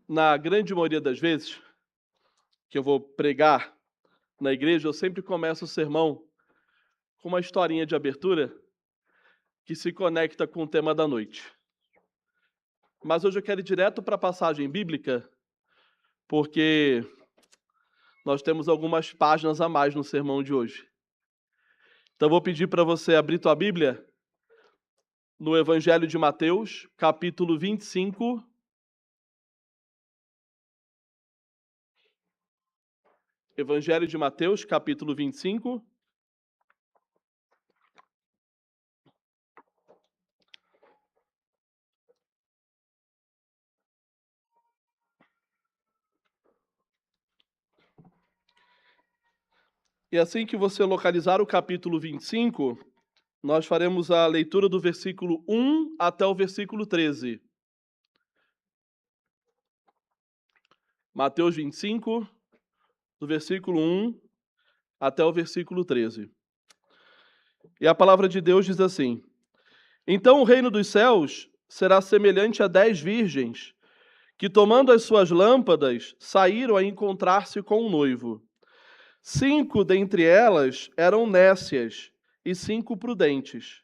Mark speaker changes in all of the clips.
Speaker 1: Na grande maioria das vezes que eu vou pregar na igreja, eu sempre começo o sermão com uma historinha de abertura que se conecta com o tema da noite. Mas hoje eu quero ir direto para a passagem bíblica, porque nós temos algumas páginas a mais no sermão de hoje. Então eu vou pedir para você abrir tua Bíblia no Evangelho de Mateus, capítulo 25. Evangelho de Mateus, capítulo 25. E assim que você localizar o capítulo 25, nós faremos a leitura do versículo 1 até o versículo 13. Mateus 25, do versículo 1 até o versículo 13. E a palavra de Deus diz assim: Então o reino dos céus será semelhante a 10 virgens, que tomando as suas lâmpadas, saíram a encontrar-se com o noivo. 5 dentre elas eram nécias e 5 prudentes.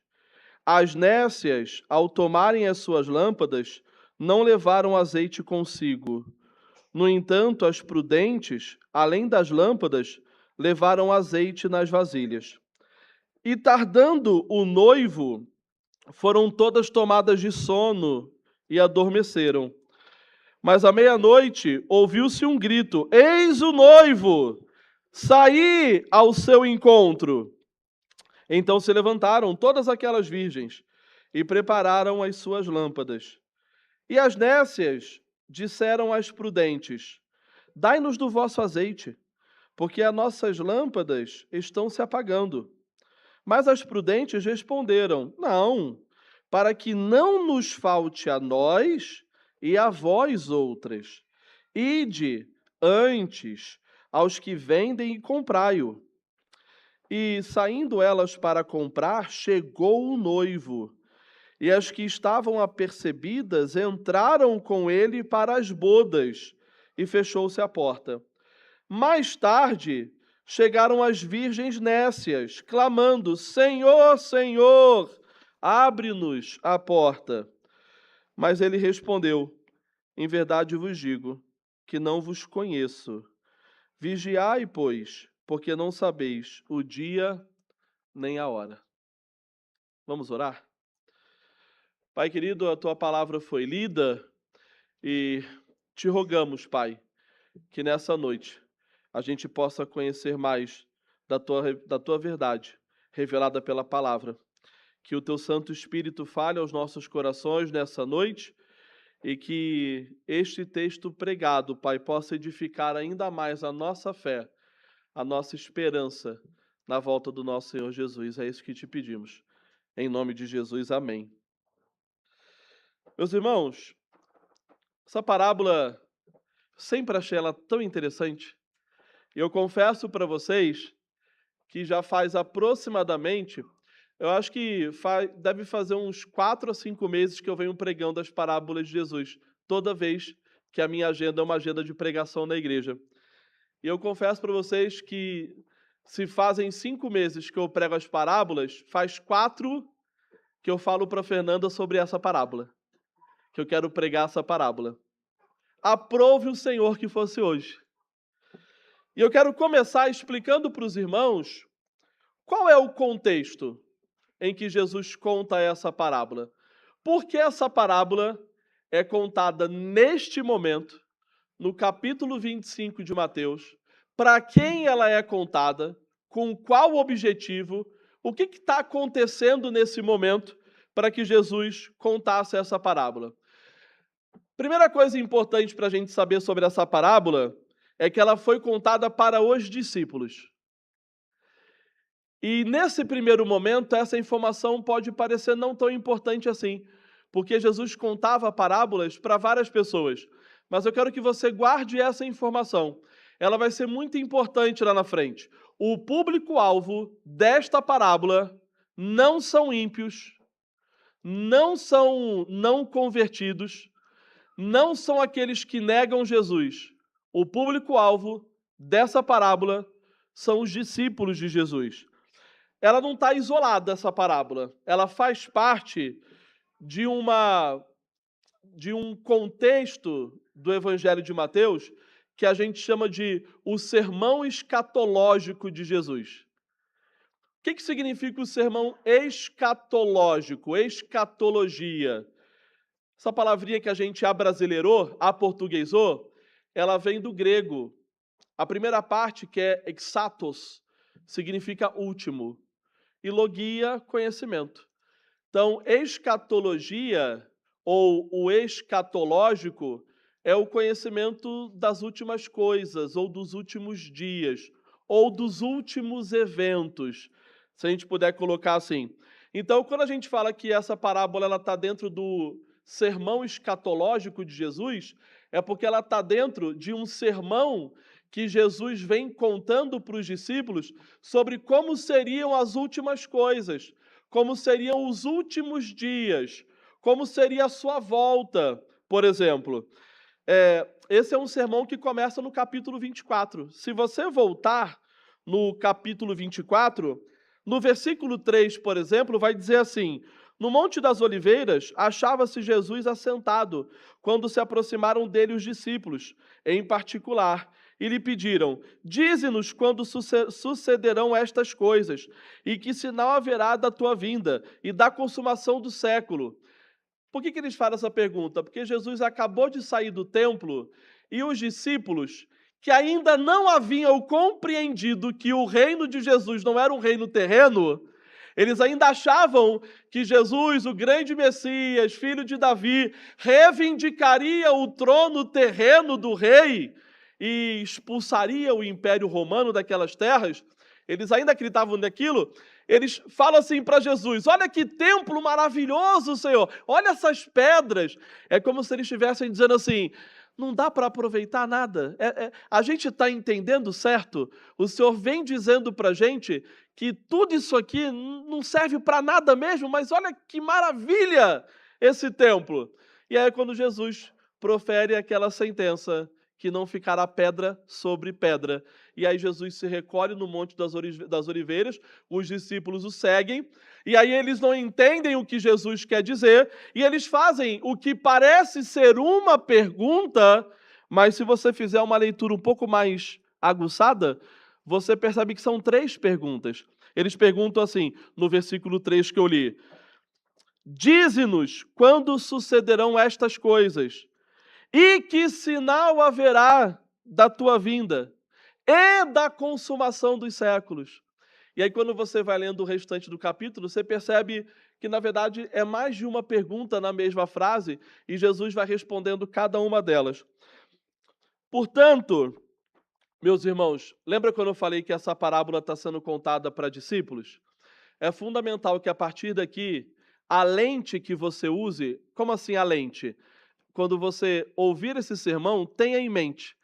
Speaker 1: As nécias, ao tomarem as suas lâmpadas, não levaram azeite consigo. No entanto, as prudentes, além das lâmpadas, levaram azeite nas vasilhas. E tardando o noivo, foram todas tomadas de sono e adormeceram. Mas à meia-noite ouviu-se um grito: Eis o noivo! Saí ao seu encontro! Então se levantaram todas aquelas virgens e prepararam as suas lâmpadas. E as nécias disseram às prudentes: Dai-nos do vosso azeite, porque as nossas lâmpadas estão se apagando. Mas as prudentes responderam: Não, para que não nos falte a nós e a vós outras. Ide antes aos que vendem e comprai-o. E saindo elas para comprar, chegou o noivo. E as que estavam apercebidas entraram com ele para as bodas, e fechou-se a porta. Mais tarde, chegaram as virgens nécias, clamando: Senhor, Senhor, abre-nos a porta. Mas ele respondeu: Em verdade vos digo que não vos conheço. Vigiai, pois, porque não sabeis o dia nem a hora. Vamos orar? Pai querido, a tua palavra foi lida e te rogamos, Pai, que nessa noite a gente possa conhecer mais da tua verdade, revelada pela palavra. Que o teu Santo Espírito fale aos nossos corações nessa noite e que este texto pregado, Pai, possa edificar ainda mais a nossa fé, a nossa esperança na volta do nosso Senhor Jesus. É isso que te pedimos. Em nome de Jesus, amém. Meus irmãos, essa parábola, sempre achei ela tão interessante. E eu confesso para vocês que já faz aproximadamente, eu acho que deve fazer uns 4 a 5 meses que eu venho pregando as parábolas de Jesus, toda vez que a minha agenda é uma agenda de pregação na igreja. E eu confesso para vocês que se fazem 5 meses que eu prego as parábolas, faz 4 que eu falo para a Fernanda sobre essa parábola, que eu quero pregar essa parábola. Aprove o Senhor que fosse hoje. E eu quero começar explicando para os irmãos qual é o contexto em que Jesus conta essa parábola. Por que essa parábola é contada neste momento, no capítulo 25 de Mateus? Para quem ela é contada? Com qual objetivo? O que está acontecendo nesse momento para que Jesus contasse essa parábola? Primeira coisa importante para a gente saber sobre essa parábola é que ela foi contada para os discípulos. E nesse primeiro momento, essa informação pode parecer não tão importante assim, porque Jesus contava parábolas para várias pessoas. Mas eu quero que você guarde essa informação. Ela vai ser muito importante lá na frente. O público-alvo desta parábola não são ímpios, não são não convertidos, não são aqueles que negam Jesus. O público-alvo dessa parábola são os discípulos de Jesus. Ela não está isolada, essa parábola. Ela faz parte de um contexto do Evangelho de Mateus que a gente chama de o sermão escatológico de Jesus. O que significa o sermão escatológico, escatologia? Essa palavrinha que a gente abrasileirou, aportuguesou, ela vem do grego. A primeira parte, que é exatos, significa último. E logia, conhecimento. Então, escatologia, ou o escatológico, é o conhecimento das últimas coisas, ou dos últimos dias, ou dos últimos eventos, se a gente puder colocar assim. Então, quando a gente fala que essa parábola está dentro do sermão escatológico de Jesus, é porque ela está dentro de um sermão que Jesus vem contando para os discípulos sobre como seriam as últimas coisas, como seriam os últimos dias, como seria a sua volta, por exemplo. Esse é um sermão que começa no capítulo 24. Se você voltar no capítulo 24, no versículo 3, por exemplo, vai dizer assim: no Monte das Oliveiras achava-se Jesus assentado, quando se aproximaram dele os discípulos, em particular, e lhe pediram: dize-nos quando sucederão estas coisas, e que sinal haverá da tua vinda e da consumação do século. Por que eles fazem essa pergunta? Porque Jesus acabou de sair do templo e os discípulos, que ainda não haviam compreendido que o reino de Jesus não era um reino terreno, eles ainda achavam que Jesus, o grande Messias, filho de Davi, reivindicaria o trono terreno do rei e expulsaria o Império Romano daquelas terras. Eles ainda acreditavam naquilo. Eles falam assim para Jesus: olha que templo maravilhoso, Senhor, olha essas pedras. É como se eles estivessem dizendo assim: não dá para aproveitar nada. A gente está entendendo certo? O Senhor vem dizendo para a gente que tudo isso aqui não serve para nada mesmo, mas olha que maravilha esse templo. E aí quando Jesus profere aquela sentença, que não ficará pedra sobre pedra. E aí Jesus se recolhe no Monte das Oliveiras, os discípulos o seguem, e aí eles não entendem o que Jesus quer dizer, e eles fazem o que parece ser uma pergunta, mas se você fizer uma leitura um pouco mais aguçada, você percebe que são 3 perguntas. Eles perguntam assim, no versículo 3 que eu li: dize-nos quando sucederão estas coisas, e que sinal haverá da tua vinda e da consumação dos séculos? E aí, quando você vai lendo o restante do capítulo, você percebe que, na verdade, é mais de uma pergunta na mesma frase, e Jesus vai respondendo cada uma delas. Portanto, meus irmãos, lembra quando eu falei que essa parábola está sendo contada para discípulos? É fundamental que, a partir daqui, a lente que você use... Como assim a lente? Quando você ouvir esse sermão, tenha em mente,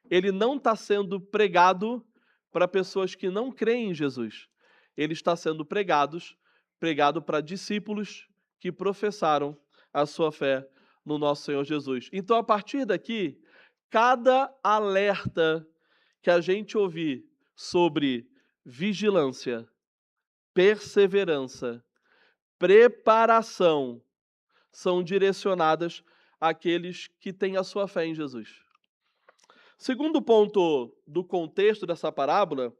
Speaker 1: ele não está sendo pregado para pessoas que não creem em Jesus. Ele está sendo pregado para discípulos que professaram a sua fé no nosso Senhor Jesus. Então, a partir daqui, cada alerta que a gente ouvir sobre vigilância, perseverança, preparação, são direcionadas àqueles que têm a sua fé em Jesus. Segundo ponto do contexto dessa parábola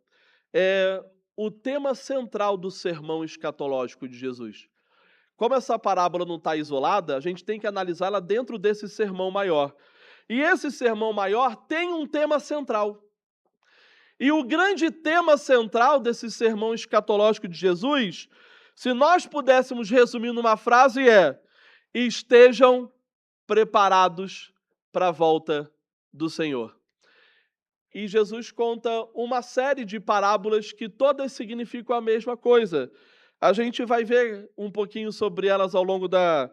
Speaker 1: é o tema central do sermão escatológico de Jesus. Como essa parábola não está isolada, a gente tem que analisá-la dentro desse sermão maior. E esse sermão maior tem um tema central. E o grande tema central desse sermão escatológico de Jesus, se nós pudéssemos resumir numa frase, é: estejam preparados para a volta do Senhor. E Jesus conta uma série de parábolas que todas significam a mesma coisa. A gente vai ver um pouquinho sobre elas ao longo da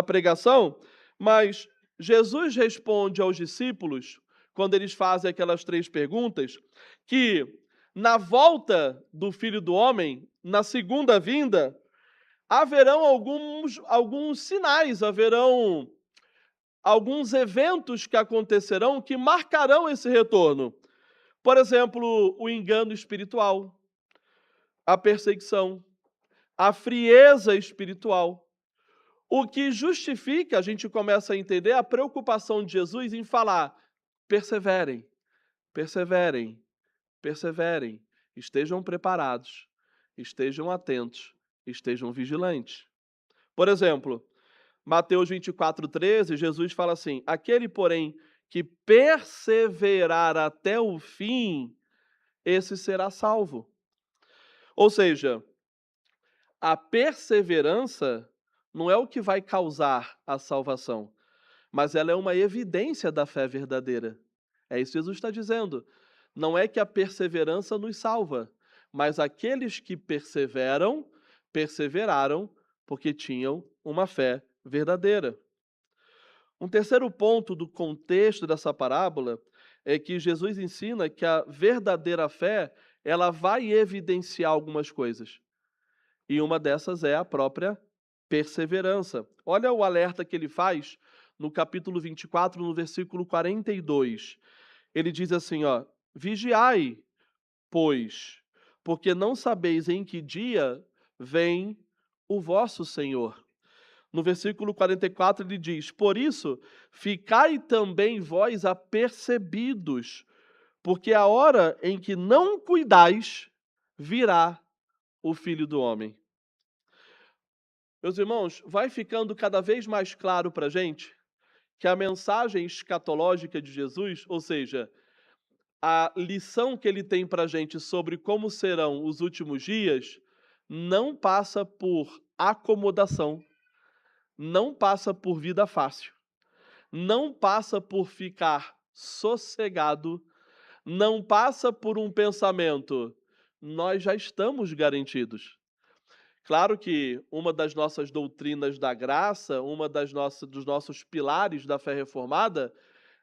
Speaker 1: pregação, mas Jesus responde aos discípulos, quando eles fazem aquelas 3 perguntas, que na volta do Filho do Homem, na segunda vinda, haverão alguns sinais, haverão alguns eventos que acontecerão que marcarão esse retorno. Por exemplo, o engano espiritual, a perseguição, a frieza espiritual. O que justifica, a gente começa a entender a preocupação de Jesus em falar: perseverem, perseverem, perseverem, estejam preparados, estejam atentos, estejam vigilantes. Por exemplo, Mateus 24:13, Jesus fala assim: aquele, porém, que perseverar até o fim, esse será salvo. Ou seja, a perseverança não é o que vai causar a salvação, mas ela é uma evidência da fé verdadeira. É isso que Jesus está dizendo. Não é que a perseverança nos salva, mas aqueles que perseveram, perseveraram porque tinham uma fé verdadeira. Um terceiro ponto do contexto dessa parábola é que Jesus ensina que a verdadeira fé, ela vai evidenciar algumas coisas. E uma dessas é a própria perseverança. Olha o alerta que ele faz no capítulo 24, no versículo 42. Ele diz assim, ó: vigiai, pois, porque não sabeis em que dia vem o vosso Senhor. No versículo 44 ele diz: por isso, ficai também vós apercebidos, porque a hora em que não cuidais, virá o Filho do Homem. Meus irmãos, vai ficando cada vez mais claro para a gente que a mensagem escatológica de Jesus, ou seja, a lição que ele tem para a gente sobre como serão os últimos dias, não passa por acomodação, não passa por vida fácil, não passa por ficar sossegado, não passa por um pensamento: nós já estamos garantidos. Claro que uma das nossas doutrinas da graça, dos nossos pilares da fé reformada,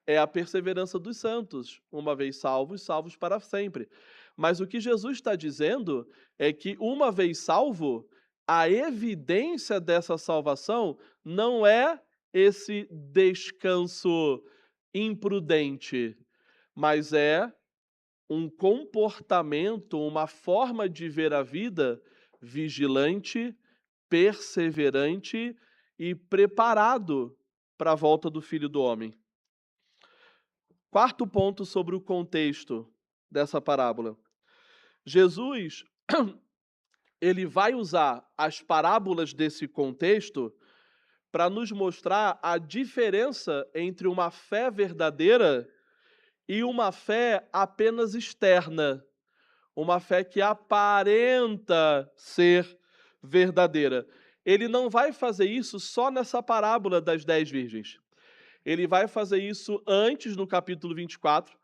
Speaker 1: é a perseverança dos santos, uma vez salvos, salvos para sempre. Mas o que Jesus está dizendo é que, uma vez salvo, a evidência dessa salvação não é esse descanso imprudente, mas é um comportamento, uma forma de ver a vida vigilante, perseverante e preparado para a volta do Filho do Homem. Quarto ponto sobre o contexto dessa parábola. Jesus, ele vai usar as parábolas desse contexto para nos mostrar a diferença entre uma fé verdadeira e uma fé apenas externa, uma fé que aparenta ser verdadeira. Ele não vai fazer isso só nessa parábola das 10 virgens. Ele vai fazer isso antes, no capítulo 24,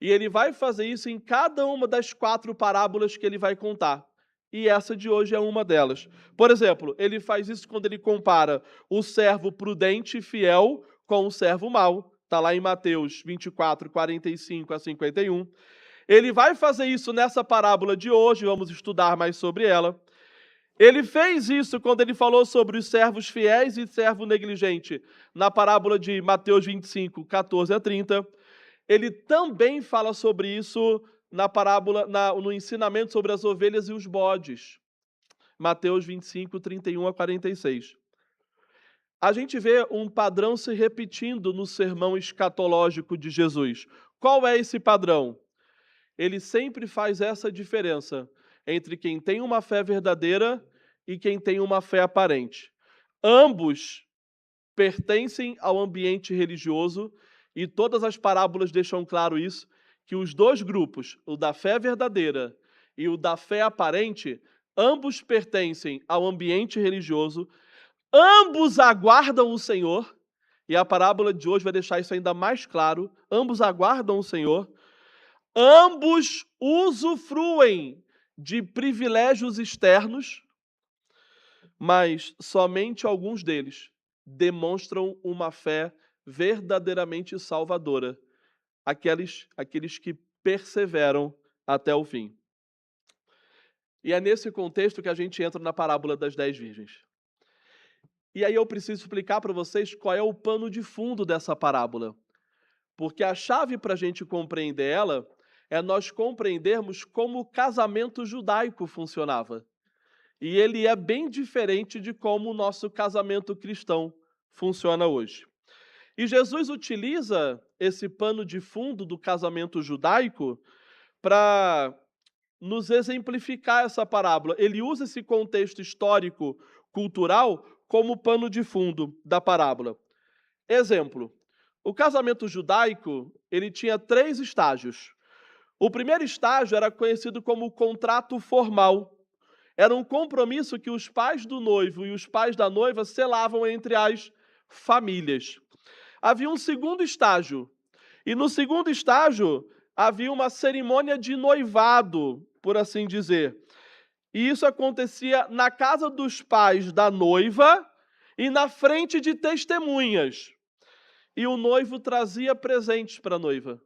Speaker 1: e ele vai fazer isso em cada uma das 4 parábolas que ele vai contar. E essa de hoje é uma delas. Por exemplo, ele faz isso quando ele compara o servo prudente e fiel com o servo mau. Está lá em Mateus 24, 45 a 51. Ele vai fazer isso nessa parábola de hoje, vamos estudar mais sobre ela. Ele fez isso quando ele falou sobre os servos fiéis e servo negligente, na parábola de Mateus 25, 14 a 30. Ele também fala sobre isso na parábola, no ensinamento sobre as ovelhas e os bodes, Mateus 25, 31 a 46. A gente vê um padrão se repetindo no sermão escatológico de Jesus. Qual é esse padrão? Ele sempre faz essa diferença entre quem tem uma fé verdadeira e quem tem uma fé aparente. Ambos pertencem ao ambiente religioso e todas as parábolas deixam claro isso, que os dois grupos, o da fé verdadeira e o da fé aparente, ambos pertencem ao ambiente religioso, ambos aguardam o Senhor, e a parábola de hoje vai deixar isso ainda mais claro, ambos aguardam o Senhor, ambos usufruem de privilégios externos, mas somente alguns deles demonstram uma fé verdadeiramente salvadora, aqueles que perseveram até o fim. E é nesse contexto que a gente entra na parábola das 10 virgens. E aí eu preciso explicar para vocês qual é o pano de fundo dessa parábola. Porque a chave para a gente compreender ela é nós compreendermos como o casamento judaico funcionava. E ele é bem diferente de como o nosso casamento cristão funciona hoje. E Jesus utiliza esse pano de fundo do casamento judaico para nos exemplificar essa parábola. Ele usa esse contexto histórico, cultural, como pano de fundo da parábola. Exemplo, o casamento judaico, ele tinha 3 estágios. O primeiro estágio era conhecido como contrato formal. Era um compromisso que os pais do noivo e os pais da noiva selavam entre as famílias. Havia um segundo estágio. E no segundo estágio, havia uma cerimônia de noivado, por assim dizer. E isso acontecia na casa dos pais da noiva e na frente de testemunhas. E o noivo trazia presentes para a noiva.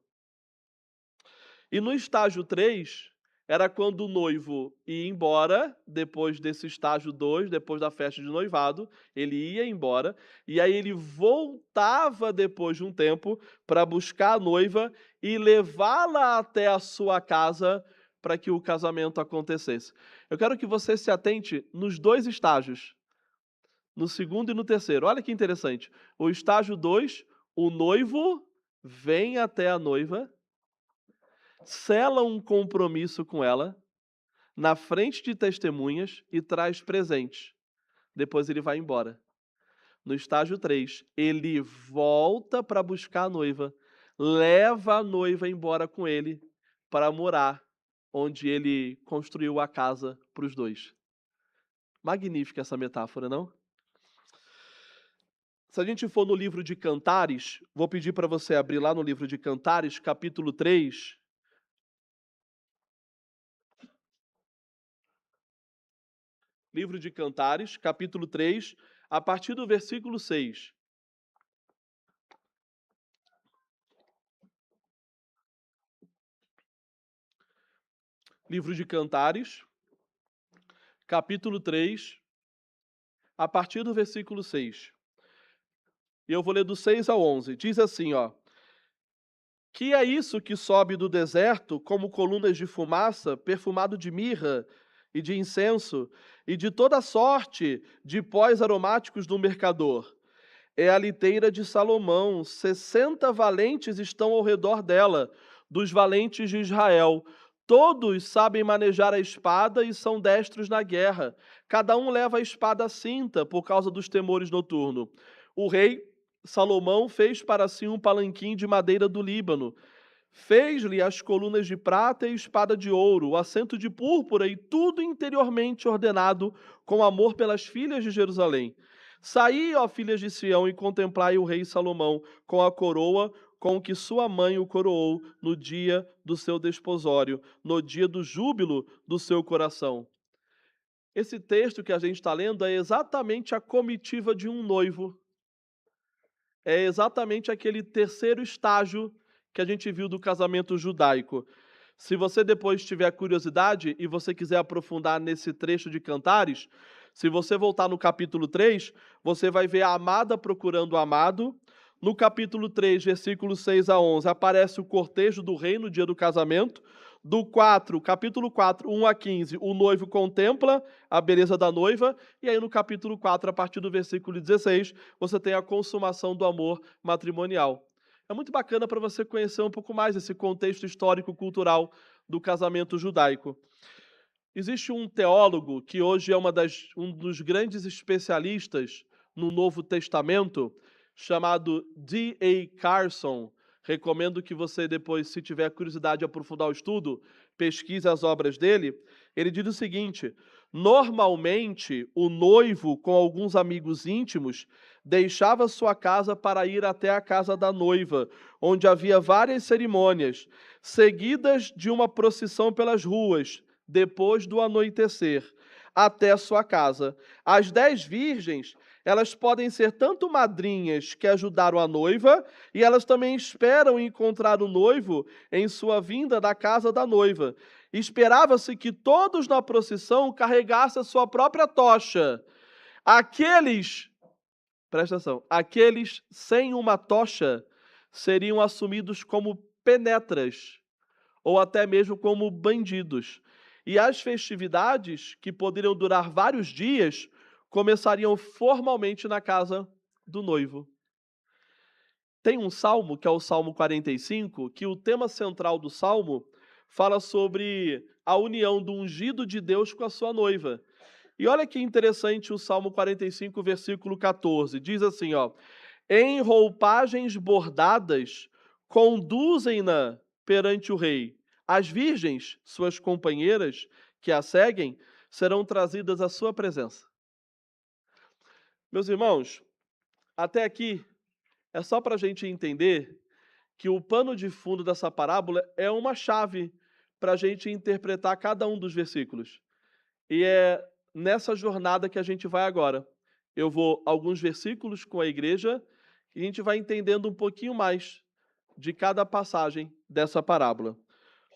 Speaker 1: E no estágio 3, era quando o noivo ia embora, depois desse estágio 2, depois da festa de noivado, ele ia embora, e aí ele voltava depois de um tempo para buscar a noiva e levá-la até a sua casa para que o casamento acontecesse. Eu quero que você se atente nos 2 estágios, no segundo e no terceiro. Olha que interessante. O estágio 2, o noivo vem até a noiva, sela um compromisso com ela, na frente de testemunhas e traz presentes. Depois ele vai embora. No estágio 3, ele volta para buscar a noiva, leva a noiva embora com ele para morar onde ele construiu a casa para os 2. Magnífica essa metáfora, não? Se a gente for no livro de Cantares, vou pedir para você abrir lá no livro de Cantares, capítulo 3. Livro de Cantares, capítulo 3, a partir do versículo 6. Livro de Cantares, capítulo 3, a partir do versículo 6. E eu vou ler do 6 ao 11. Diz assim, ó: Que é isso que sobe do deserto como colunas de fumaça, perfumado de mirra e de incenso, e de toda sorte de pós aromáticos do mercador? É a liteira de Salomão, 60 valentes estão ao redor dela, dos valentes de Israel. Todos sabem manejar a espada e são destros na guerra. Cada um leva a espada à cinta por causa dos temores noturnos. O rei Salomão fez para si um palanquim de madeira do Líbano. Fez-lhe as colunas de prata e espada de ouro, o assento de púrpura e tudo interiormente ordenado com amor pelas filhas de Jerusalém. Saí, ó filhas de Sião, e contemplai o rei Salomão com a coroa com que sua mãe o coroou no dia do seu desposório, no dia do júbilo do seu coração. Esse texto que a gente está lendo é exatamente a comitiva de um noivo. É exatamente aquele terceiro estágio que a gente viu do casamento judaico. Se você depois tiver curiosidade e você quiser aprofundar nesse trecho de Cantares, se você voltar no capítulo 3, você vai ver a amada procurando o amado. No capítulo 3, versículos 6 a 11, aparece o cortejo do rei no dia do casamento. Do 4, capítulo 4, 1 a 15, o noivo contempla a beleza da noiva. E aí no capítulo 4, a partir do versículo 16, você tem a consumação do amor matrimonial. É muito bacana para você conhecer um pouco mais esse contexto histórico-cultural do casamento judaico. Existe um teólogo que hoje é um dos grandes especialistas no Novo Testamento, chamado D.A. Carson. Recomendo que você depois, se tiver curiosidade de aprofundar o estudo, pesquise as obras dele. Ele diz o seguinte: normalmente, o noivo, com alguns amigos íntimos, deixava sua casa para ir até a casa da noiva, onde havia várias cerimônias, seguidas de uma procissão pelas ruas, depois do anoitecer, até a sua casa. As 10 virgens, elas podem ser tanto madrinhas que ajudaram a noiva, e elas também esperam encontrar o noivo em sua vinda da casa da noiva. Esperava-se que todos na procissão carregassem a sua própria tocha. Aqueles Presta atenção. Aqueles sem uma tocha seriam assumidos como penetras ou até mesmo como bandidos. E as festividades, que poderiam durar vários dias, começariam formalmente na casa do noivo. Tem um salmo, que é o Salmo 45, que o tema central do salmo fala sobre a união do ungido de Deus com a sua noiva. E olha que interessante o Salmo 45, versículo 14. Diz assim, ó: em roupagens bordadas, conduzem-na perante o rei. As virgens, suas companheiras, que a seguem, serão trazidas à sua presença. Meus irmãos, até aqui é só para a gente entender que o pano de fundo dessa parábola é uma chave para a gente interpretar cada um dos versículos. E é nessa jornada que a gente vai agora. Eu vou alguns versículos com a igreja e a gente vai entendendo um pouquinho mais de cada passagem dessa parábola.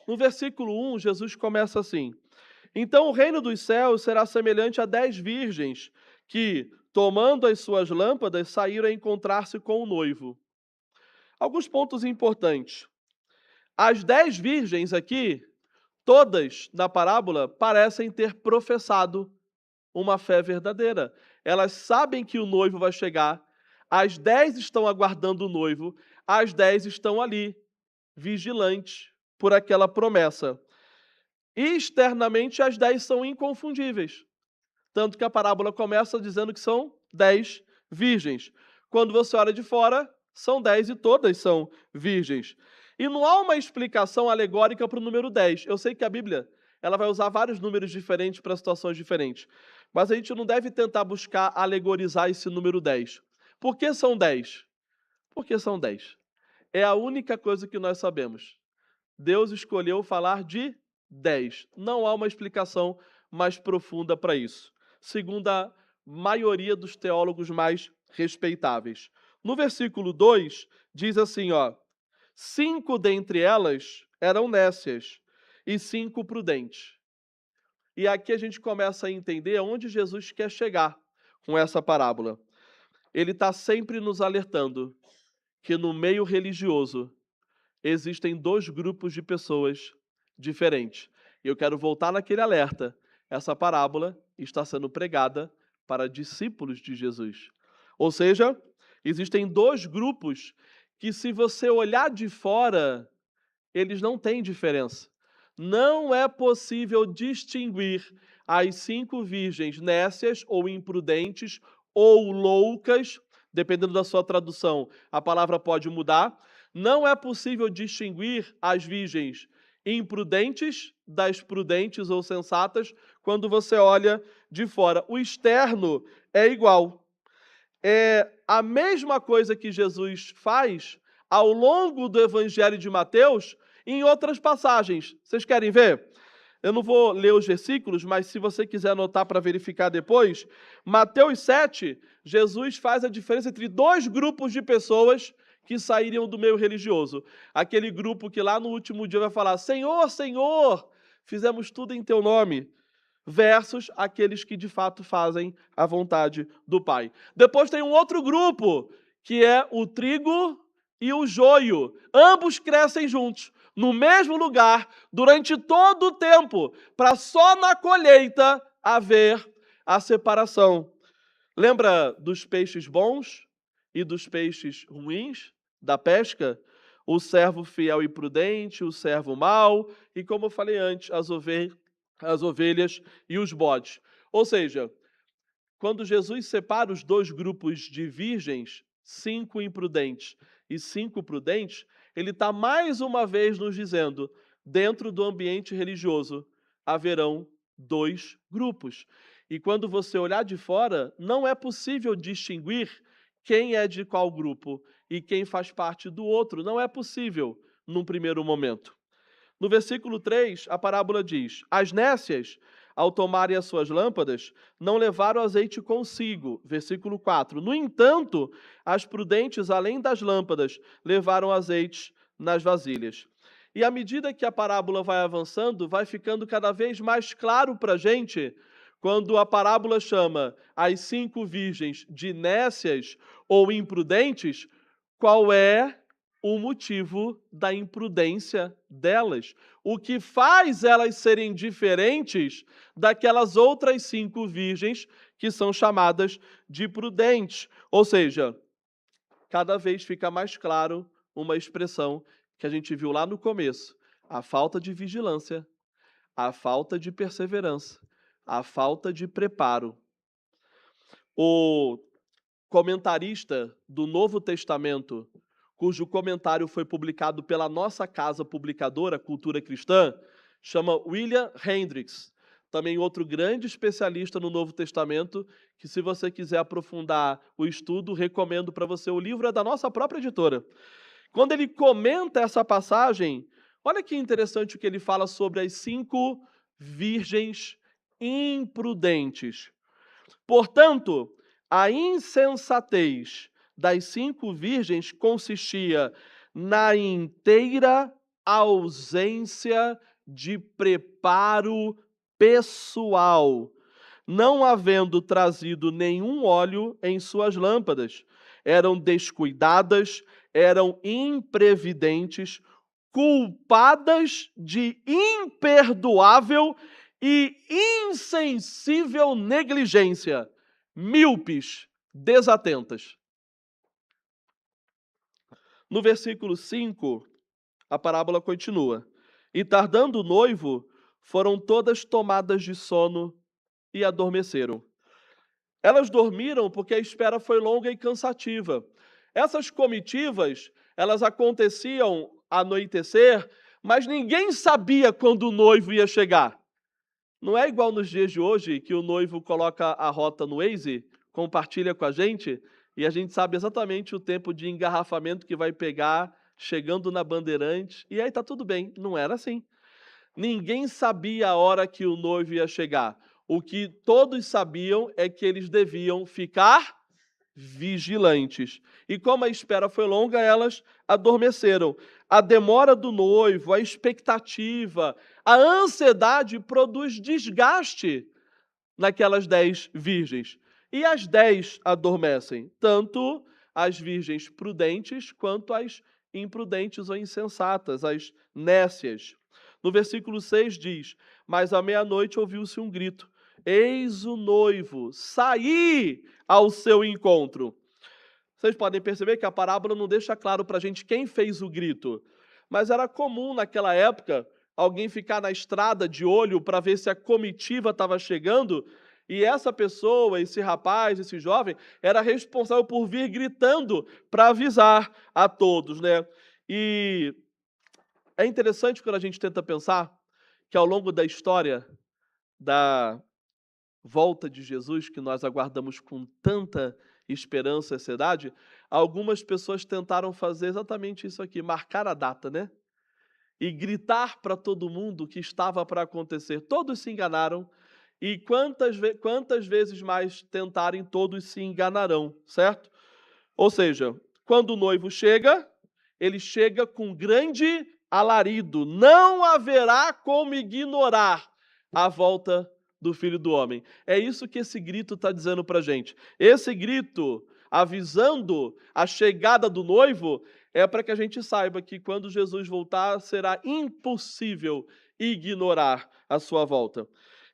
Speaker 1: No versículo 1, Jesus começa assim: então o reino dos céus será semelhante a 10 virgens que, tomando as suas lâmpadas, saíram a encontrar-se com o noivo. Alguns pontos importantes. As 10 virgens aqui, todas na parábola, parecem ter professado uma fé verdadeira. Elas sabem que o noivo vai chegar, as 10 estão aguardando o noivo, as 10 estão ali, vigilantes por aquela promessa. Externamente, as 10 são inconfundíveis. Tanto que a parábola começa dizendo que são 10 virgens. Quando você olha de fora, são 10 e todas são virgens. E não há uma explicação alegórica para o número 10. Eu sei que a Bíblia ela vai usar vários números diferentes para situações diferentes. Mas a gente não deve tentar buscar alegorizar esse número 10. Por que são 10? Porque são 10. É a única coisa que nós sabemos. Deus escolheu falar de 10. Não há uma explicação mais profunda para isso, segundo a maioria dos teólogos mais respeitáveis. No versículo 2, diz assim, ó: 5 dentre elas eram nécias e 5 prudentes. E aqui a gente começa a entender aonde Jesus quer chegar com essa parábola. Ele está sempre nos alertando que no meio religioso existem 2 grupos de pessoas diferentes. E eu quero voltar naquele alerta. Essa parábola está sendo pregada para discípulos de Jesus. Ou seja, existem 2 grupos que, se você olhar de fora, eles não têm diferença. Não é possível distinguir as 5 virgens nécias ou imprudentes ou loucas, dependendo da sua tradução, a palavra pode mudar. Não é possível distinguir as virgens imprudentes das prudentes ou sensatas quando você olha de fora. O externo é igual. É a mesma coisa que Jesus faz ao longo do Evangelho de Mateus em outras passagens. Vocês querem ver? Eu não vou ler os versículos, mas se você quiser anotar para verificar depois, Mateus 7, Jesus faz a diferença entre 2 grupos de pessoas que sairiam do meio religioso. Aquele grupo que lá no último dia vai falar: Senhor, Senhor, fizemos tudo em teu nome. Versus aqueles que de fato fazem a vontade do Pai. Depois tem um outro grupo, que é o trigo e o joio. Ambos crescem juntos, no mesmo lugar, durante todo o tempo, para só na colheita haver a separação. Lembra dos peixes bons e dos peixes ruins da pesca? O servo fiel e prudente, o servo mau, e como eu falei antes, as ovelhas e os bodes. Ou seja, quando Jesus separa os 2 grupos de virgens, 5 imprudentes e 5 prudentes, ele está mais uma vez nos dizendo: dentro do ambiente religioso haverão 2 grupos. E quando você olhar de fora, não é possível distinguir quem é de qual grupo e quem faz parte do outro. Não é possível num primeiro momento. No versículo 3, a parábola diz: as nécias, ao tomarem as suas lâmpadas, não levaram azeite consigo. Versículo 4. No entanto, as prudentes, além das lâmpadas, levaram azeite nas vasilhas. E à medida que a parábola vai avançando, vai ficando cada vez mais claro para a gente quando a parábola chama as 5 virgens de nécias ou imprudentes, qual é o motivo da imprudência delas? O que faz elas serem diferentes daquelas outras 5 virgens que são chamadas de prudentes? Ou seja, cada vez fica mais claro uma expressão que a gente viu lá no começo: a falta de vigilância, a falta de perseverança, a falta de preparo. O comentarista do Novo Testamento, cujo comentário foi publicado pela nossa casa publicadora, Cultura Cristã, chama William Hendricks, também outro grande especialista no Novo Testamento, que, se você quiser aprofundar o estudo, recomendo para você. O livro é da nossa própria editora. Quando ele comenta essa passagem, olha que interessante o que ele fala sobre as 5 virgens imprudentes. Portanto, a insensatez das 5 virgens consistia na inteira ausência de preparo pessoal, não havendo trazido nenhum óleo em suas lâmpadas. Eram descuidadas, eram imprevidentes, culpadas de imperdoável e insensível negligência, míopes, desatentas. No versículo 5, a parábola continua. E tardando o noivo, foram todas tomadas de sono e adormeceram. Elas dormiram porque a espera foi longa e cansativa. Essas comitivas, elas aconteciam ao anoitecer, mas ninguém sabia quando o noivo ia chegar. Não é igual nos dias de hoje, que o noivo coloca a rota no Waze, compartilha com a gente, e a gente sabe exatamente o tempo de engarrafamento que vai pegar chegando na Bandeirantes, e aí tá tudo bem. Não era assim. Ninguém sabia a hora que o noivo ia chegar. O que todos sabiam é que eles deviam ficar vigilantes. E como a espera foi longa, elas adormeceram. A demora do noivo, a expectativa, a ansiedade produz desgaste naquelas 10 virgens. E as 10 adormecem, tanto as virgens prudentes quanto as imprudentes ou insensatas, as nécias. No versículo 6 diz: mas à meia-noite ouviu-se um grito: eis o noivo, saí ao seu encontro. Vocês podem perceber que a parábola não deixa claro para a gente quem fez o grito, mas era comum naquela época alguém ficar na estrada de olho para ver se a comitiva estava chegando, e essa pessoa, esse rapaz, esse jovem, era responsável por vir gritando para avisar a todos, né? E é interessante quando a gente tenta pensar que ao longo da história da volta de Jesus, que nós aguardamos com tanta esperança e ansiedade, algumas pessoas tentaram fazer exatamente isso aqui, marcar a data, né? E gritar para todo mundo que estava para acontecer. Todos se enganaram, e quantas vezes mais tentarem, todos se enganarão, certo? Ou seja, quando o noivo chega, ele chega com grande alarido. Não haverá como ignorar a volta do Filho do Homem. É isso que esse grito está dizendo para a gente. Esse grito, avisando a chegada do noivo, é para que a gente saiba que quando Jesus voltar, será impossível ignorar a sua volta.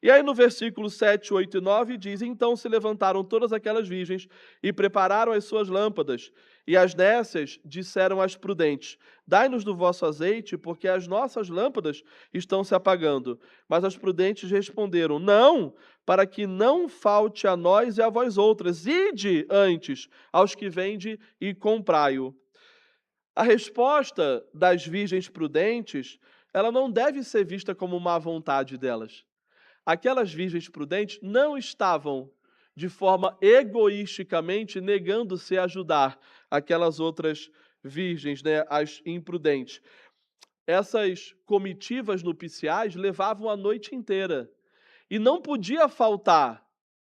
Speaker 1: E aí no versículo 7, 8 e 9 diz: então se levantaram todas aquelas virgens e prepararam as suas lâmpadas. E as nécias disseram às prudentes: dai-nos do vosso azeite, porque as nossas lâmpadas estão se apagando. Mas as prudentes responderam: não, para que não falte a nós e a vós outras. Ide antes aos que vende e comprai-o. A resposta das virgens prudentes, ela não deve ser vista como má vontade delas. Aquelas virgens prudentes não estavam, de forma egoisticamente, negando-se a ajudar aquelas outras virgens, né, as imprudentes. Essas comitivas nupciais levavam a noite inteira. E não podia faltar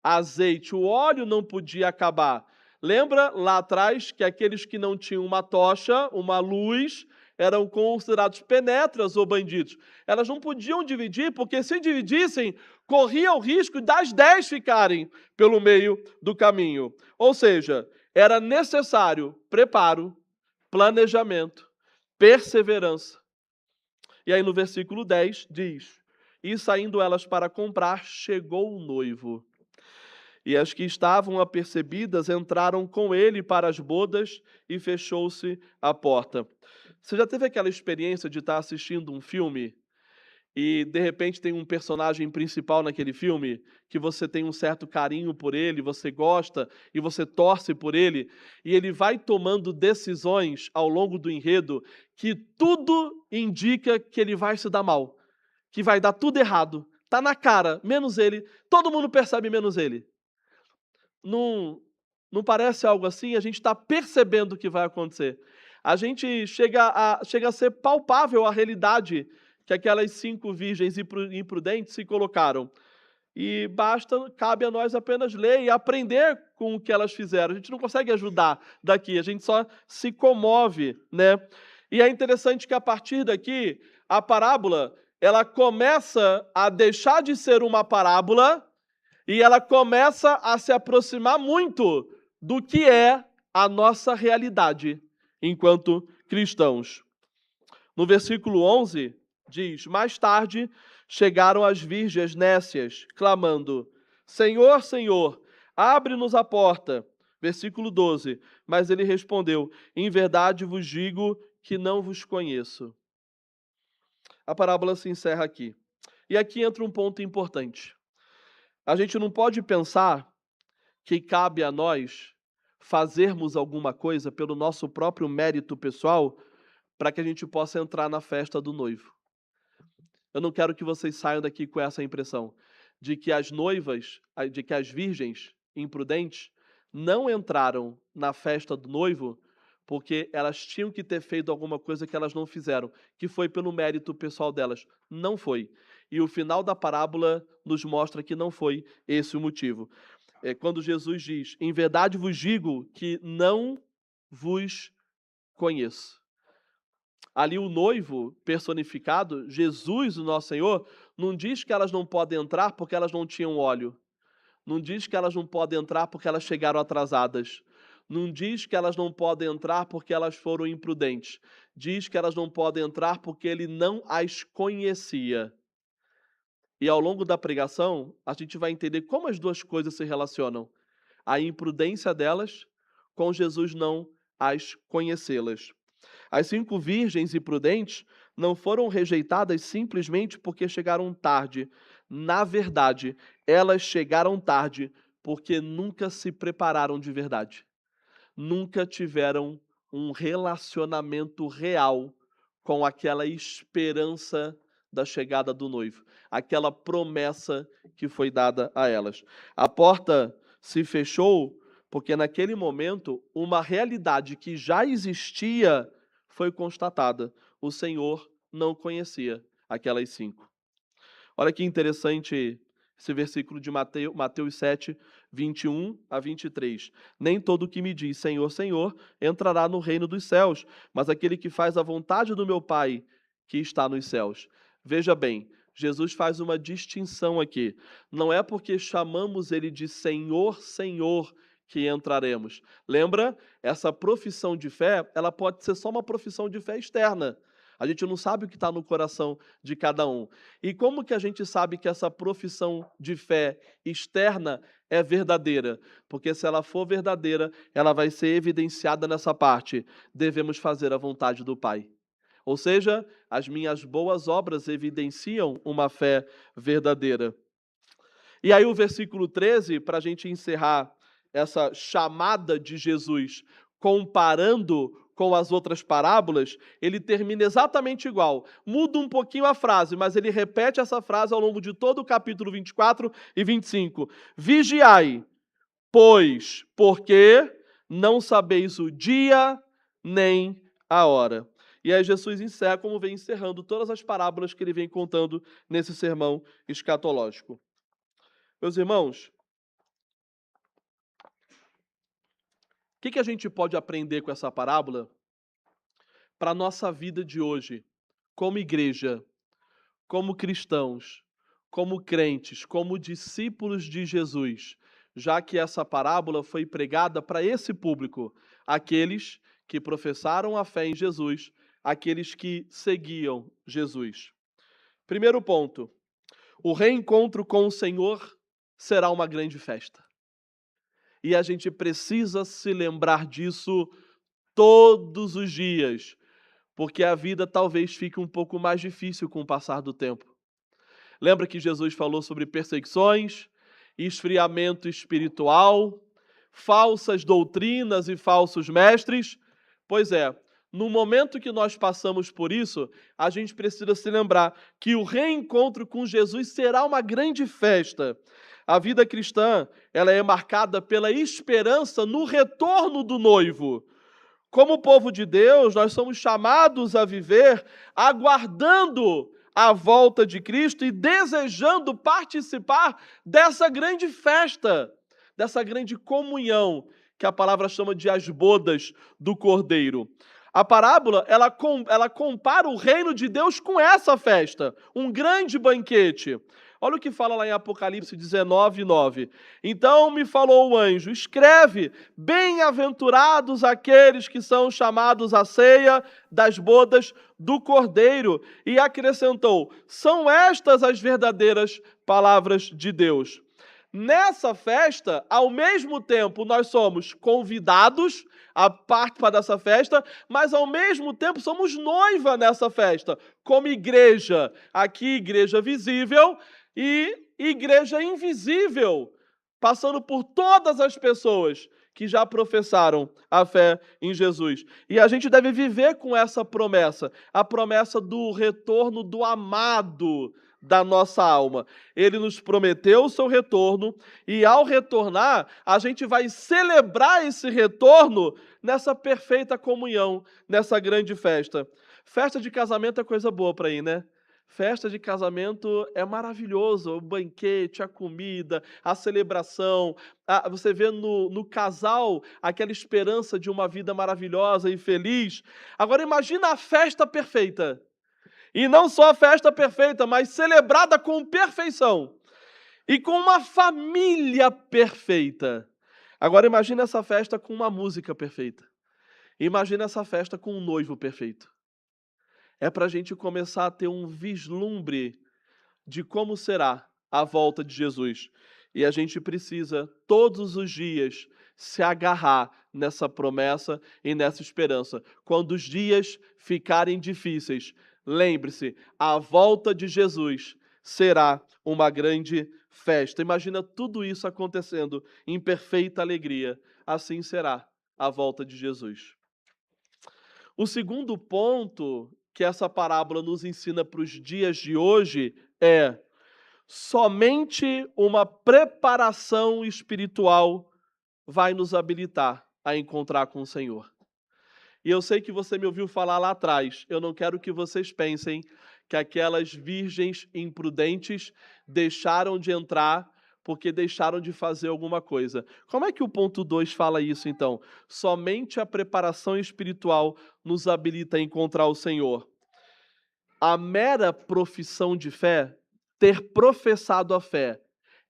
Speaker 1: azeite, o óleo não podia acabar. Lembra lá atrás que aqueles que não tinham uma tocha, uma luz, eram considerados penetras ou bandidos. Elas não podiam dividir, porque se dividissem, corria o risco das 10 ficarem pelo meio do caminho. Ou seja, era necessário preparo, planejamento, perseverança. E aí no versículo 10 diz: E saindo elas para comprar, chegou o noivo. E as que estavam apercebidas entraram com ele para as bodas e fechou-se a porta. Você já teve aquela experiência de estar assistindo um filme e de repente tem um personagem principal naquele filme que você tem um certo carinho por ele, você gosta e você torce por ele, e ele vai tomando decisões ao longo do enredo que tudo indica que ele vai se dar mal, que vai dar tudo errado. Tá na cara, menos ele, todo mundo percebe menos ele. Não, não parece algo assim? A gente está percebendo o que vai acontecer. A gente chega a ser palpável a realidade que aquelas 5 virgens imprudentes se colocaram. E cabe a nós apenas ler e aprender com o que elas fizeram. A gente não consegue ajudar daqui, a gente só se comove, né? E é interessante que a partir daqui, a parábola, ela começa a deixar de ser uma parábola e ela começa a se aproximar muito do que é a nossa realidade enquanto cristãos. No versículo 11, diz: Mais tarde chegaram as virgens nécias, clamando: Senhor, Senhor, abre-nos a porta. Versículo 12: Mas ele respondeu: Em verdade vos digo que não vos conheço. A parábola se encerra aqui. E aqui entra um ponto importante. A gente não pode pensar que cabe a nós fazermos alguma coisa pelo nosso próprio mérito pessoal para que a gente possa entrar na festa do noivo. Eu não quero que vocês saiam daqui com essa impressão de que as noivas, de que as virgens imprudentes não entraram na festa do noivo porque elas tinham que ter feito alguma coisa que elas não fizeram, que foi pelo mérito pessoal delas. Não foi. E o final da parábola nos mostra que não foi esse o motivo. É quando Jesus diz: Em verdade vos digo que não vos conheço. Ali o noivo personificado, Jesus, o nosso Senhor, não diz que elas não podem entrar porque elas não tinham óleo. Não diz que elas não podem entrar porque elas chegaram atrasadas. Não diz que elas não podem entrar porque elas foram imprudentes. Diz que elas não podem entrar porque ele não as conhecia. E ao longo da pregação, a gente vai entender como as duas coisas se relacionam. A imprudência delas com Jesus não as conhecê-las. As 5 virgens imprudentes não foram rejeitadas simplesmente porque chegaram tarde. Na verdade, elas chegaram tarde porque nunca se prepararam de verdade. Nunca tiveram um relacionamento real com aquela esperança da chegada do noivo, aquela promessa que foi dada a elas. A porta se fechou porque naquele momento uma realidade que já existia foi constatada. O Senhor não conhecia aquelas 5. Olha que interessante esse versículo de Mateus 7, 21 a 23. Nem todo o que me diz Senhor, Senhor entrará no reino dos céus, mas aquele que faz a vontade do meu Pai que está nos céus. Veja bem, Jesus faz uma distinção aqui. Não é porque chamamos ele de Senhor, Senhor que entraremos. Lembra? Essa profissão de fé, ela pode ser só uma profissão de fé externa. A gente não sabe o que está no coração de cada um. E como que a gente sabe que essa profissão de fé externa é verdadeira? Porque se ela for verdadeira, ela vai ser evidenciada nessa parte. Devemos fazer a vontade do Pai. Ou seja, as minhas boas obras evidenciam uma fé verdadeira. E aí o versículo 13, para a gente encerrar essa chamada de Jesus, comparando com as outras parábolas, ele termina exatamente igual. Muda um pouquinho a frase, mas ele repete essa frase ao longo de todo o capítulo 24 e 25. Vigiai, pois, porque não sabeis o dia nem a hora. E aí Jesus encerra como vem encerrando todas as parábolas que ele vem contando nesse sermão escatológico. Meus irmãos, o que a gente pode aprender com essa parábola? para a nossa vida de hoje, como igreja, como cristãos, como crentes, como discípulos de Jesus, já que essa parábola foi pregada para esse público, aqueles que professaram a fé em Jesus, aqueles que seguiam Jesus. Primeiro ponto, o reencontro com o Senhor será uma grande festa. E a gente precisa se lembrar disso todos os dias, porque a vida talvez fique um pouco mais difícil com o passar do tempo. Lembra que Jesus falou sobre perseguições, esfriamento espiritual, falsas doutrinas e falsos mestres? Pois é, no momento que nós passamos por isso, a gente precisa se lembrar que o reencontro com Jesus será uma grande festa. A vida cristã, ela é marcada pela esperança no retorno do noivo. Como povo de Deus, nós somos chamados a viver aguardando a volta de Cristo e desejando participar dessa grande festa, dessa grande comunhão, que a palavra chama de as bodas do Cordeiro. A parábola, ela compara o reino de Deus com essa festa, um grande banquete. Olha o que fala lá em Apocalipse 19:9. Então me falou o anjo, escreve, bem-aventurados aqueles que são chamados à ceia das bodas do Cordeiro. E acrescentou, são estas as verdadeiras palavras de Deus. Nessa festa, ao mesmo tempo, nós somos convidados a participar dessa festa, mas ao mesmo tempo somos noiva nessa festa, como igreja. Aqui, igreja visível e igreja invisível, passando por todas as pessoas que já professaram a fé em Jesus. E a gente deve viver com essa promessa, a promessa do retorno do amado da nossa alma. Ele nos prometeu o seu retorno e ao retornar, a gente vai celebrar esse retorno nessa perfeita comunhão, nessa grande festa. Festa de casamento é coisa boa para ir, né? Festa de casamento é maravilhoso, o banquete, a comida, a celebração. Você vê no casal aquela esperança de uma vida maravilhosa e feliz. Agora imagina a festa perfeita. E não só a festa perfeita, mas celebrada com perfeição. E com uma família perfeita. Agora imagina essa festa com uma música perfeita. Imagina essa festa com um noivo perfeito. É para a gente começar a ter um vislumbre de como será a volta de Jesus. E a gente precisa, todos os dias, se agarrar nessa promessa e nessa esperança. Quando os dias ficarem difíceis, lembre-se, a volta de Jesus será uma grande festa. Imagina tudo isso acontecendo em perfeita alegria. Assim será a volta de Jesus. O segundo ponto que essa parábola nos ensina para os dias de hoje é somente uma preparação espiritual vai nos habilitar a encontrar com o Senhor. E eu sei que você me ouviu falar lá atrás, eu não quero que vocês pensem que aquelas virgens imprudentes deixaram de entrar porque deixaram de fazer alguma coisa. Como é que o ponto 2 fala isso, então? Somente a preparação espiritual nos habilita a encontrar o Senhor. A mera profissão de fé, ter professado a fé,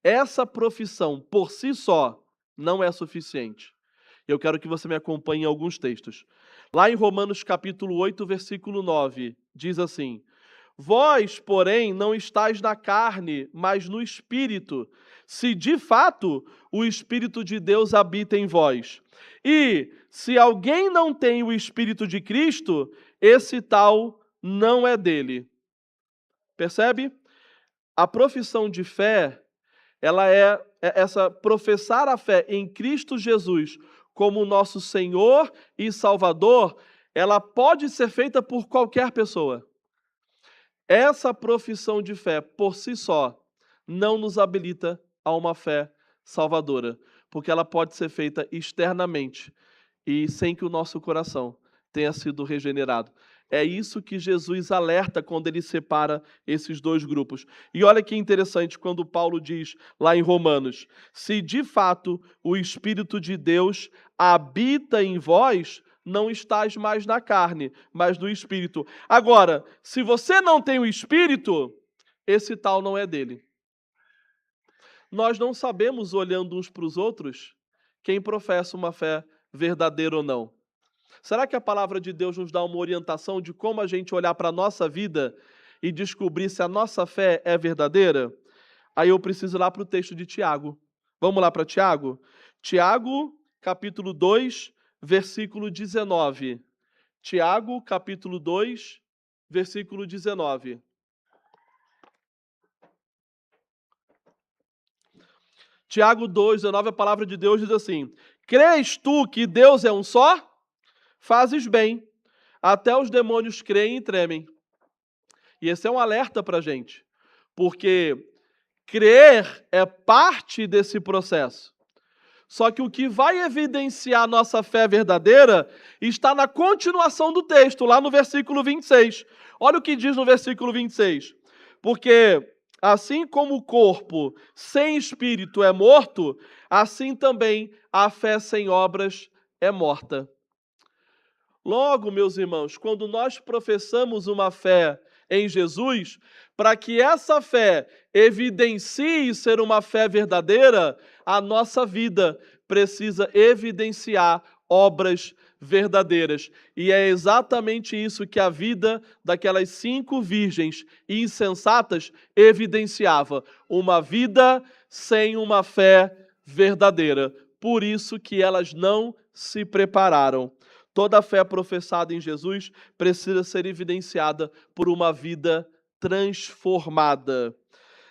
Speaker 1: essa profissão por si só não é suficiente. Eu quero que você me acompanhe em alguns textos. Lá em Romanos capítulo 8, versículo 9, diz assim: vós, porém, não estáis na carne, mas no Espírito, se de fato o Espírito de Deus habita em vós. E se alguém não tem o Espírito de Cristo, esse tal não é dele. Percebe? A profissão de fé, ela é essa professar a fé em Cristo Jesus como nosso Senhor e Salvador, ela pode ser feita por qualquer pessoa. Essa profissão de fé, por si só, não nos habilita a uma fé salvadora, porque ela pode ser feita externamente e sem que o nosso coração tenha sido regenerado. É isso que Jesus alerta quando ele separa esses dois grupos. E olha que interessante quando Paulo diz lá em Romanos: se de fato o Espírito de Deus habita em vós, não estás mais na carne, mas no Espírito. Agora, se você não tem o Espírito, esse tal não é dele. Nós não sabemos, olhando uns para os outros, quem professa uma fé verdadeira ou não. Será que a palavra de Deus nos dá uma orientação de como a gente olhar para a nossa vida e descobrir se a nossa fé é verdadeira? Aí eu preciso ir lá para o texto de Tiago. Vamos lá para Tiago? Tiago, capítulo 2, versículo 19. Tiago, capítulo 2, versículo 19. Tiago 2, 19, a palavra de Deus diz assim: crês tu que Deus é um só? Fazes bem. Até os demônios creem e tremem. E esse é um alerta para a gente, porque crer é parte desse processo. Só que o que vai evidenciar a nossa fé verdadeira está na continuação do texto, lá no versículo 26. Olha o que diz no versículo 26. Porque assim como o corpo sem espírito é morto, assim também a fé sem obras é morta. Logo, meus irmãos, quando nós professamos uma fé em Jesus, para que essa fé evidencie ser uma fé verdadeira, a nossa vida precisa evidenciar obras verdadeiras. E é exatamente isso que a vida daquelas 5 virgens insensatas evidenciava: uma vida sem uma fé verdadeira. Por isso que elas não se prepararam. Toda a fé professada em Jesus precisa ser evidenciada por uma vida transformada.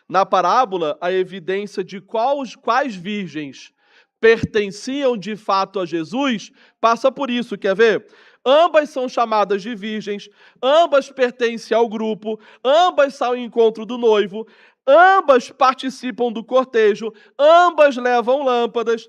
Speaker 1: Na parábola, a evidência de quais virgens pertenciam de fato a Jesus passa por isso, quer ver? Ambas são chamadas de virgens, ambas pertencem ao grupo, ambas são ao encontro do noivo, ambas participam do cortejo, ambas levam lâmpadas,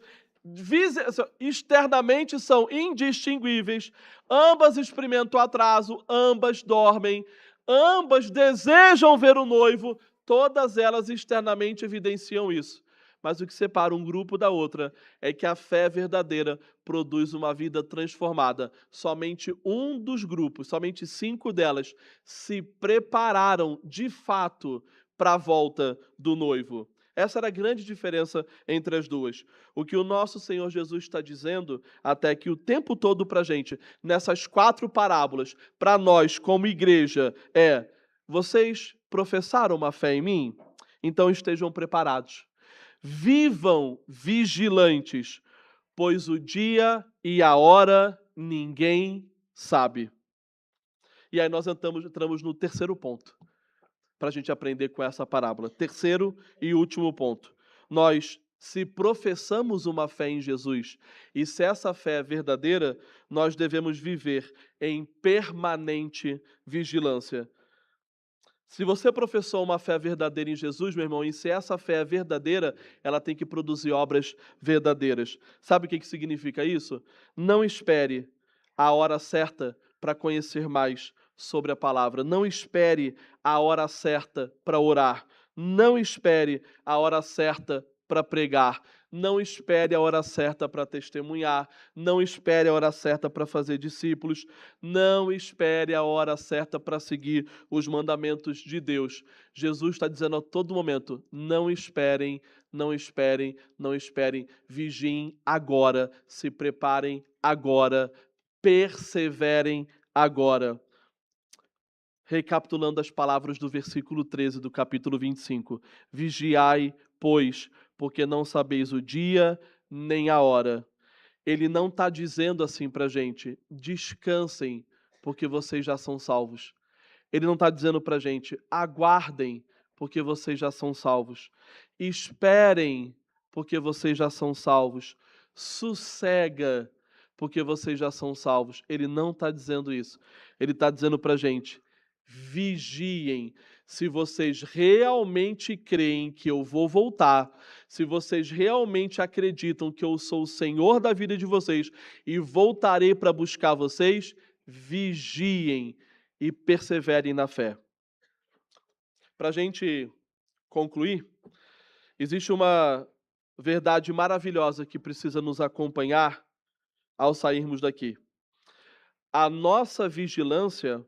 Speaker 1: externamente são indistinguíveis, ambas experimentam atraso, ambas dormem, ambas desejam ver o noivo, todas elas externamente evidenciam isso. Mas o que separa um grupo da outra é que a fé verdadeira produz uma vida transformada. Somente um dos grupos, somente 5 delas, se prepararam de fato para a volta do noivo. Essa era a grande diferença entre as duas. O que o nosso Senhor Jesus está dizendo, até que o tempo todo para a gente, nessas 4 parábolas, para nós como igreja, é: vocês professaram uma fé em mim? Então estejam preparados. Vivam vigilantes, pois o dia e a hora ninguém sabe. E aí nós entramos no terceiro ponto, para a gente aprender com essa parábola. Terceiro e último ponto. Nós, se professamos uma fé em Jesus, e se essa fé é verdadeira, nós devemos viver em permanente vigilância. Se você professou uma fé verdadeira em Jesus, meu irmão, e se essa fé é verdadeira, ela tem que produzir obras verdadeiras. Sabe o que significa isso? Não espere a hora certa para conhecer mais sobre a palavra. Não espere a hora certa para orar. Não espere a hora certa para pregar. Não espere a hora certa para testemunhar. Não espere a hora certa para fazer discípulos. Não espere a hora certa para seguir os mandamentos de Deus. Jesus está dizendo a todo momento: não esperem, não esperem, não esperem. Vigiem agora, se preparem agora, perseverem agora. Recapitulando as palavras do versículo 13 do capítulo 25. Vigiai, pois, porque não sabeis o dia nem a hora. Ele não está dizendo assim para a gente: descansem, porque vocês já são salvos. Ele não está dizendo para a gente: aguardem, porque vocês já são salvos. Esperem, porque vocês já são salvos. Sossega, porque vocês já são salvos. Ele não está dizendo isso. Ele está dizendo para a gente: vigiem. Se vocês realmente creem que eu vou voltar, se vocês realmente acreditam que eu sou o Senhor da vida de vocês e voltarei para buscar vocês, vigiem e perseverem na fé. Para a gente concluir, existe uma verdade maravilhosa que precisa nos acompanhar ao sairmos daqui. a nossa vigilância,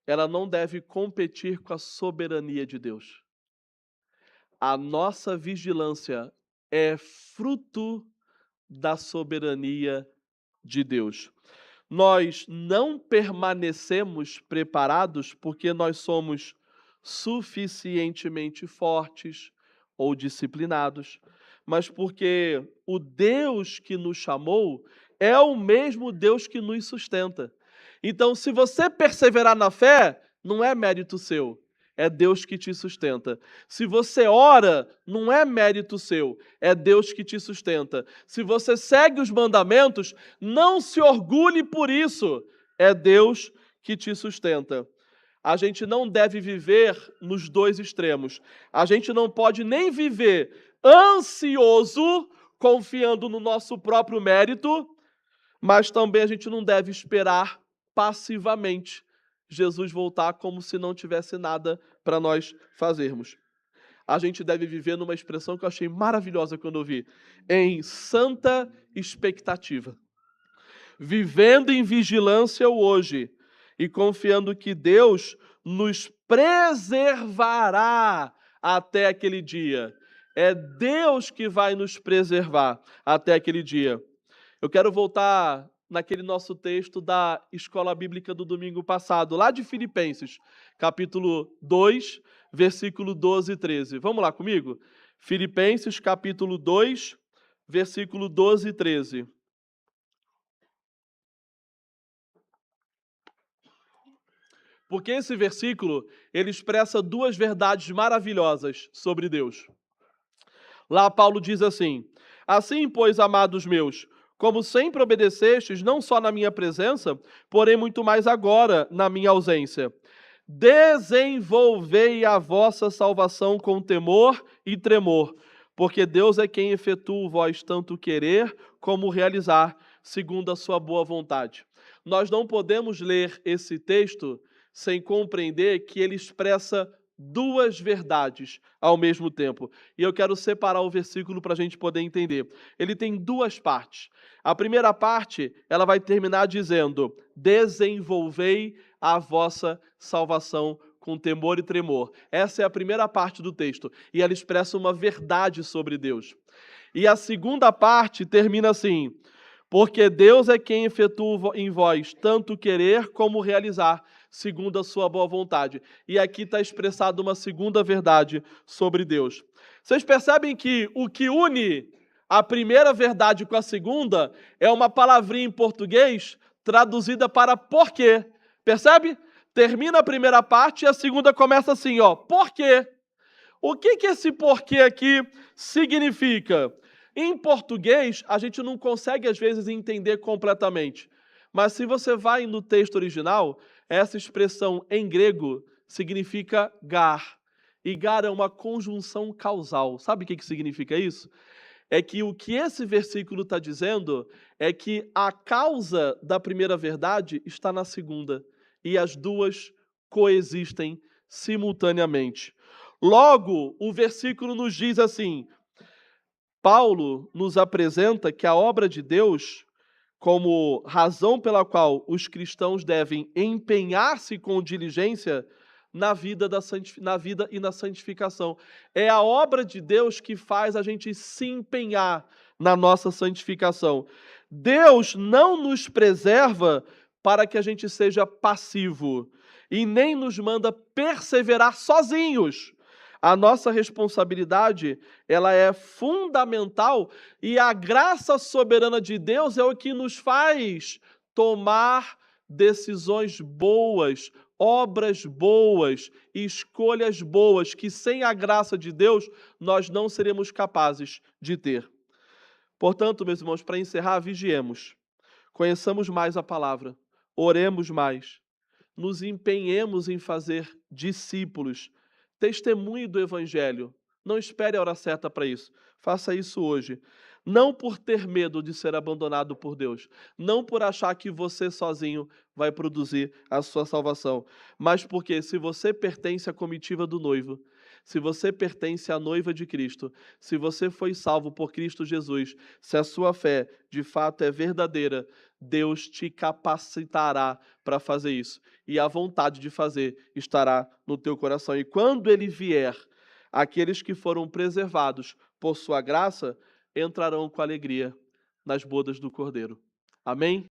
Speaker 1: ela não deve competir com a soberania de Deus. A nossa vigilância é fruto da soberania de Deus. Nós não permanecemos preparados porque nós somos suficientemente fortes ou disciplinados, mas porque o Deus que nos chamou é o mesmo Deus que nos sustenta. Então, se você perseverar na fé, não é mérito seu, é Deus que te sustenta. Se você ora, não é mérito seu, é Deus que te sustenta. Se você segue os mandamentos, não se orgulhe por isso, é Deus que te sustenta. A gente não deve viver nos dois extremos. A gente não pode nem viver ansioso, confiando no nosso próprio mérito, mas também a gente não deve esperar passivamente Jesus voltar como se não tivesse nada para nós fazermos. A gente deve viver numa expressão que eu achei maravilhosa quando eu vi, em santa expectativa. Vivendo em vigilância o hoje e confiando que Deus nos preservará até aquele dia. É Deus que vai nos preservar até aquele dia. Eu quero voltar naquele nosso texto da Escola Bíblica do domingo passado, lá de Filipenses, capítulo 2, versículo 12 e 13. Vamos lá comigo? Filipenses, capítulo 2, versículo 12 e 13. Porque esse versículo, ele expressa duas verdades maravilhosas sobre Deus. Lá Paulo diz assim: assim, pois, amados meus, como sempre obedecestes, não só na minha presença, porém muito mais agora na minha ausência, desenvolvei a vossa salvação com temor e tremor, porque Deus é quem efetua vós tanto querer como realizar, segundo a sua boa vontade. Nós não podemos ler esse texto sem compreender que ele expressa duas verdades ao mesmo tempo. E eu quero separar o versículo para a gente poder entender. Ele tem duas partes. A primeira parte, ela vai terminar dizendo: desenvolvei a vossa salvação com temor e tremor. Essa é a primeira parte do texto. E ela expressa uma verdade sobre Deus. E a segunda parte termina assim: porque Deus é quem efetua em vós tanto querer como realizar, segundo a sua boa vontade. E aqui está expressada uma segunda verdade sobre Deus. Vocês percebem que o que une a primeira verdade com a segunda é uma palavrinha em português traduzida para porquê. Percebe? Termina a primeira parte e a segunda começa assim, ó. Porquê? O que esse porquê aqui significa? Em português, a gente não consegue, às vezes, entender completamente. Mas se você vai no texto original, essa expressão em grego significa gar. E gar é uma conjunção causal. Sabe o que significa isso? É que o que esse versículo está dizendo é que a causa da primeira verdade está na segunda. E as duas coexistem simultaneamente. Logo, o versículo nos diz assim: Paulo nos apresenta que a obra de Deus, como razão pela qual os cristãos devem empenhar-se com diligência na vida e na santificação. É a obra de Deus que faz a gente se empenhar na nossa santificação. Deus não nos preserva para que a gente seja passivo e nem nos manda perseverar sozinhos. A nossa responsabilidade, ela é fundamental e a graça soberana de Deus é o que nos faz tomar decisões boas, obras boas, escolhas boas, que sem a graça de Deus nós não seremos capazes de ter. Portanto, meus irmãos, para encerrar, vigiemos, conheçamos mais a palavra, oremos mais, nos empenhemos em fazer discípulos, testemunhe do Evangelho. Não espere a hora certa para isso. Faça isso hoje. Não por ter medo de ser abandonado por Deus. Não por achar que você sozinho vai produzir a sua salvação. Mas porque se você pertence à comitiva do noivo, se você pertence à noiva de Cristo, se você foi salvo por Cristo Jesus, se a sua fé de fato é verdadeira, Deus te capacitará para fazer isso. E a vontade de fazer estará no teu coração. E quando ele vier, aqueles que foram preservados por sua graça entrarão com alegria nas bodas do Cordeiro. Amém?